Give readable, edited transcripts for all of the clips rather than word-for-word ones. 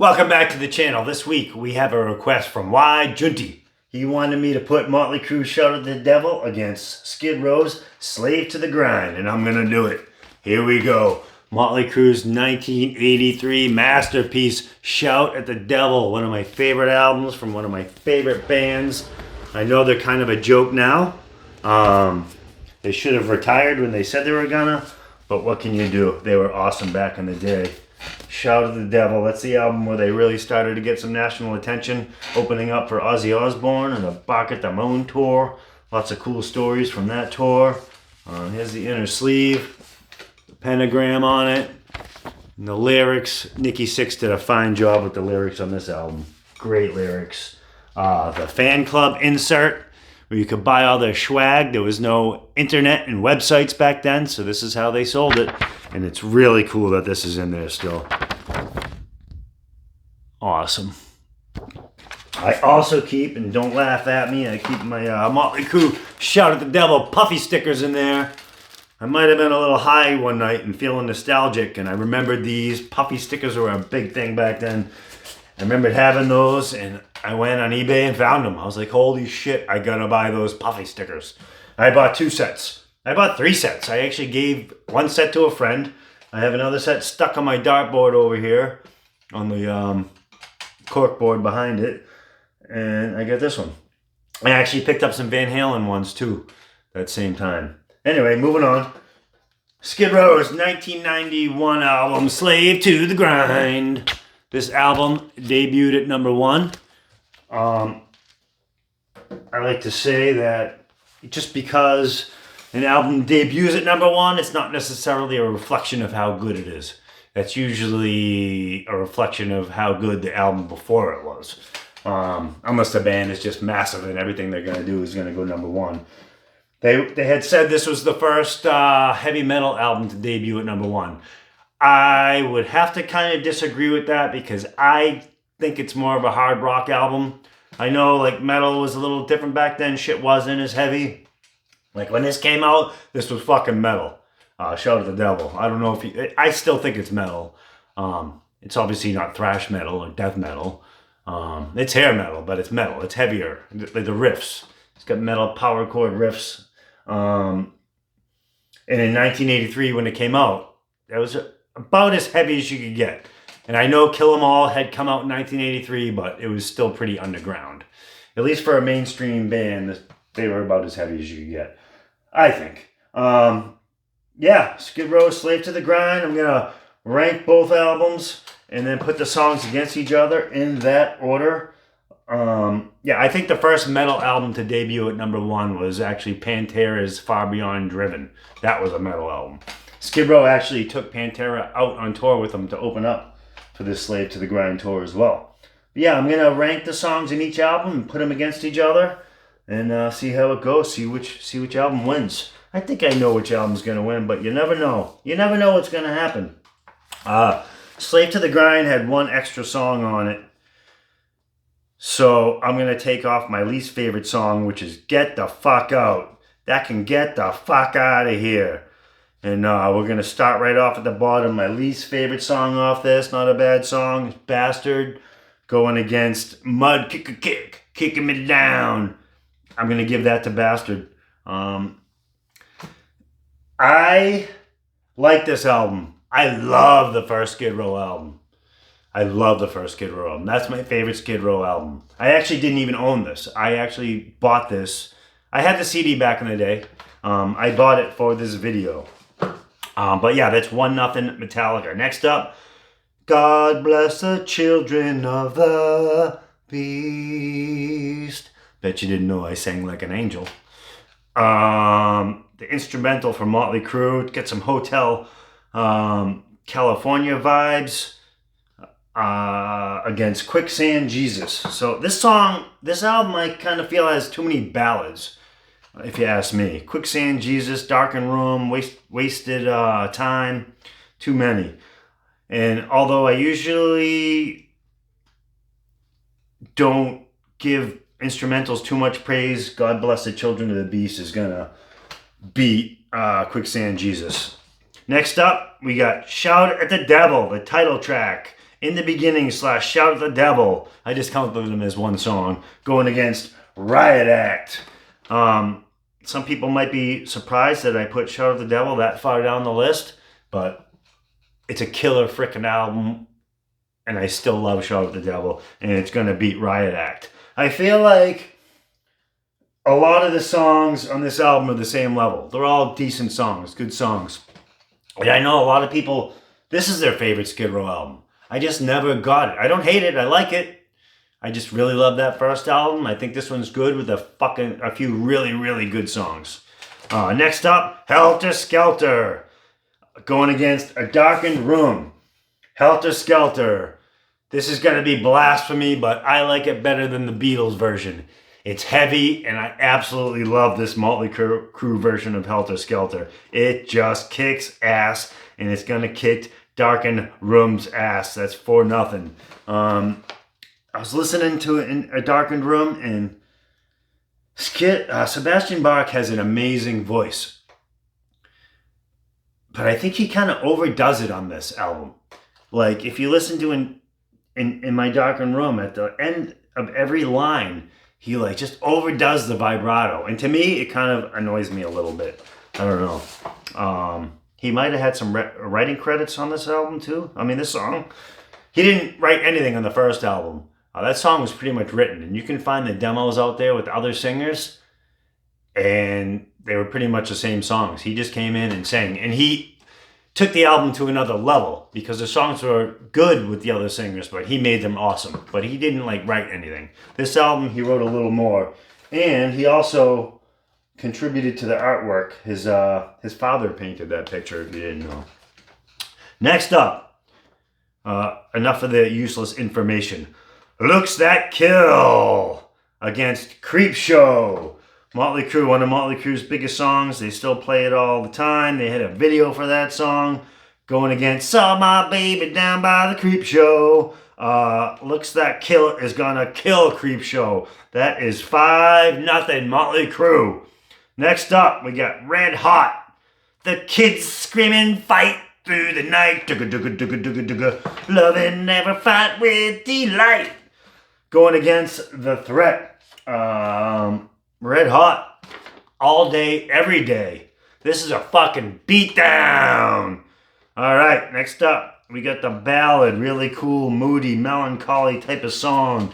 Welcome back to the channel. This week we have a request from Yjunti. He wanted me to put MOTLEY CRUE Shout at the Devil against Skid Row's Slave to the Grind, and I'm gonna do it. Here we go. MOTLEY CRUE's 1983 masterpiece, Shout at the Devil, one of my favorite albums from one of my favorite bands. I know they're kind of a joke now. They should have retired when they said they were gonna, but what can you do? They were awesome back in the day. Shout at the Devil, that's the album where they really started to get some national attention, opening up for Ozzy Osbourne and the Bark at the Moon tour. Lots of cool stories from that tour. Here's the inner sleeve, the pentagram on it, and the lyrics. Nikki Sixx did a fine job with the lyrics on this album. Great lyrics. The fan club insert, where you could buy all their swag. There was no internet and websites back then, so this is how they sold it. And it's really cool that this is in there still. Awesome. I also keep, and don't laugh at me, I keep my MOTLEY CRUE Shout at the Devil puffy stickers in there. I might have been a little high one night and feeling nostalgic, and I remembered these puffy stickers were a big thing back then. I remembered having those, and I went on eBay and found them. I was like, holy shit, I gotta buy those puffy stickers. I bought 2 sets. I bought 3 sets. I actually gave 1 set to a friend. I have another set stuck on my dartboard over here on the cork board behind it. And I got this one. I actually picked up some Van Halen ones too that same time. Anyway, moving on. Skid Row's 1991 album, Slave to the Grind. This album debuted at #1. I like to say that just because an album debuts at #1, it's not necessarily a reflection of how good it is. That's usually a reflection of how good the album before it was. Unless the band is just massive and everything they're going to do is going to go #1. They had said this was the first heavy metal album to debut at #1. I would have to kind of disagree with that because I think it's more of a hard rock album. I know like metal was a little different back then. Shit wasn't as heavy. Like when this came out, this was fucking metal. Shout at the Devil. I don't know if you, I still think it's metal. It's obviously not thrash metal or death metal. It's hair metal, but it's metal. It's heavier. Like the riffs. It's got metal power chord riffs. And in 1983 when it came out, that was about as heavy as you could get. And I know Kill 'Em All had come out in 1983, but it was still pretty underground. At least for a mainstream band, they were about as heavy as you could get, I think. Yeah, Skid Row, Slave to the Grind. I'm going to rank both albums and then put the songs against each other in that order. Yeah, I think the first metal album to debut at #1 was actually Pantera's Far Beyond Driven. That was a metal album. Skid Row actually took Pantera out on tour with them to open up for this Slave to the Grind tour as well. But yeah, I'm going to rank the songs in each album and put them against each other and see how it goes, see which album wins. I think I know which album's going to win, but you never know. You never know what's going to happen. Slave to the Grind had 1 extra song on it. So I'm going to take off my least favorite song, which is Get the Fuck Out. That can get the fuck out of here. And we're going to start right off at the bottom. My least favorite song off this, not a bad song, is Bastard. Going against Mud Kicking Me Down. I'm going to give that to Bastard. I like this album. I love the first Skid Row album. I love the first Skid Row album. That's my favorite Skid Row album. I actually didn't even own this. I actually bought this. I had the CD back in the day. I bought it for this video. But yeah, that's 1-0 Metallica. Next up, God Bless the Children of the Beast. Bet you didn't know I sang like an angel. The instrumental for MOTLEY CRUE. Get some Hotel California vibes. Against Quicksand Jesus. So this album I kind of feel has too many ballads, if you ask me. Quicksand Jesus, Darkened Room, Wasted Time, too many. And although I usually don't give instrumentals too much praise, God Bless the Children of the Beast is gonna beat Quicksand Jesus. Next up, we got Shout at the Devil, the title track. In the Beginning / Shout at the Devil. I just counted them as one song. Going against Riot Act. Some people might be surprised that I put Shout at the Devil that far down the list, but it's a killer freaking album, and I still love Shout at the Devil, and it's going to beat Riot Act. I feel like a lot of the songs on this album are the same level. They're all decent songs, good songs. And I know a lot of people, this is their favorite Skid Row album. I just never got it. I don't hate it, I like it. I just really love that first album. I think this one's good with a few really, really good songs. Next up, Helter Skelter. Going against A Darkened Room. Helter Skelter. This is going to be blasphemy, but I like it better than the Beatles version. It's heavy, and I absolutely love this Motley Crue version of Helter Skelter. It just kicks ass, and it's going to kick Darkened Room's ass. That's 4-0. I was listening to it in A Darkened Room, and Sebastian Bach has an amazing voice. But I think he kind of overdoes it on this album. Like, if you listen to in My Darkened Room, at the end of every line, he like just overdoes the vibrato. And to me, it kind of annoys me a little bit. I don't know. He might have had some writing credits on this album too. I mean, this song, he didn't write anything on the first album. That song was pretty much written, and you can find the demos out there with other singers, and they were pretty much the same songs. He just came in and sang, and he took the album to another level because the songs were good with the other singers, but he made them awesome. But he didn't like write anything. This album, he wrote a little more, and he also contributed to the artwork. His father painted that picture, if you didn't know. Next up, enough of the useless information. Looks That Kill against Creepshow. Motley Crue, one of Motley Crue's biggest songs. They still play it all the time. They had a video for that song. Going against Saw My Baby Down by the Creepshow. Looks That Kill is gonna kill Creepshow. That is 5-0 Motley Crue. Next up, we got Red Hot. The kids screaming fight through the night. Dugga, dugga, dugga, dugga, dugga. Love and never fight with delight. Going against The Threat. Red Hot. All day, every day. This is a fucking beatdown. Alright, next up, we got the ballad. Really cool, moody, melancholy type of song.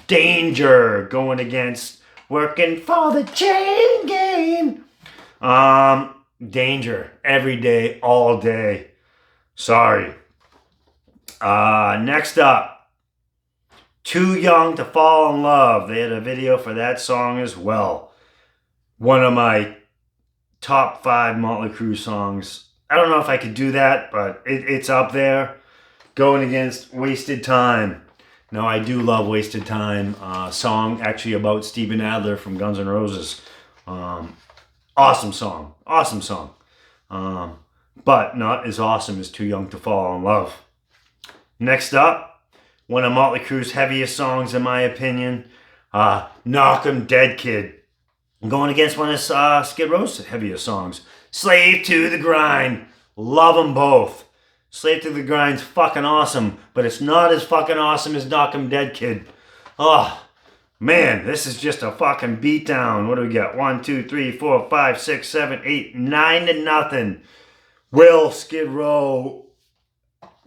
Danger. Going against Working for the Chain Gang. Danger. Every day, all day. Sorry. Next up. Too Young to Fall in Love. They had a video for that song as well. One of my top 5 Motley Crue songs. I don't know if I could do that, but it's up there. Going against Wasted Time. No, I do love Wasted Time. Song actually about Steven Adler from Guns N' Roses. Awesome song. Awesome song. But not as awesome as Too Young to Fall in Love. Next up. One of Motley Crue's heaviest songs, in my opinion. Knock 'Em Dead Kid. Going against one of Skid Row's heaviest songs. Slave to the Grind. Love them both. Slave to the Grind's fucking awesome, but it's not as fucking awesome as Knock 'Em Dead Kid. Oh, man, this is just a fucking beatdown. What do we got? 1, 2, 3, 4, 5, 6, 7, 8, 9-0. Will Skid Row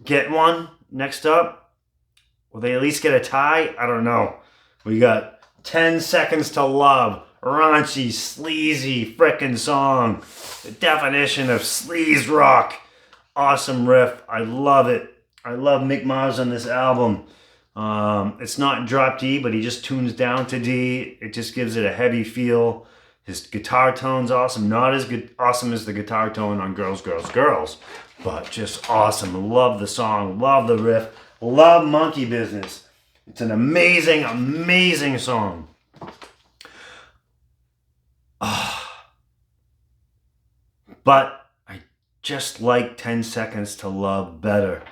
get one next up? Will they at least get a tie? I don't know. We got 10 Seconds to Love. Raunchy, sleazy frickin' song. The definition of sleaze rock. Awesome riff. I love it. I love Mick Mars on this album. It's not drop D, but he just tunes down to D. It just gives it a heavy feel. His guitar tone's awesome. Not as good, awesome as the guitar tone on Girls, Girls, Girls, but just awesome. Love the song. Love the riff. Love Monkey Business. It's an amazing, amazing song. But I just like 10 Seconds to Love better.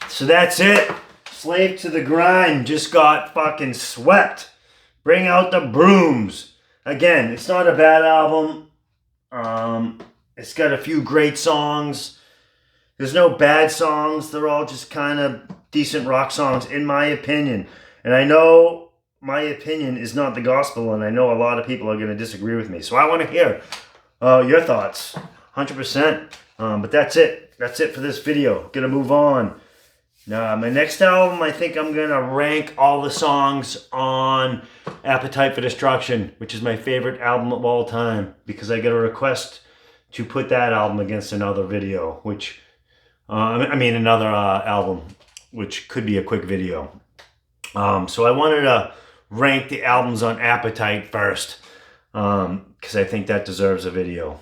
So that's it. Slave to the Grind just got fucking swept. Bring out the brooms. Again, it's not a bad album. It's got a few great songs. There's no bad songs. They're all just kind of decent rock songs, in my opinion. And I know my opinion is not the gospel, and I know a lot of people are going to disagree with me. So I want to hear your thoughts, 100%. But that's it. That's it for this video. Gonna move on. Now, my next album, I think I'm gonna rank all the songs on Appetite for Destruction, which is my favorite album of all time, because I got a request to put that album against another video, which, another album, which could be a quick video. So I wanted to rank the albums on Appetite first, because I think that deserves a video.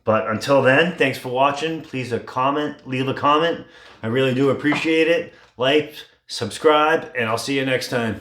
But until then, thanks for watching. Please leave a comment. I really do appreciate it. Like, subscribe, and I'll see you next time.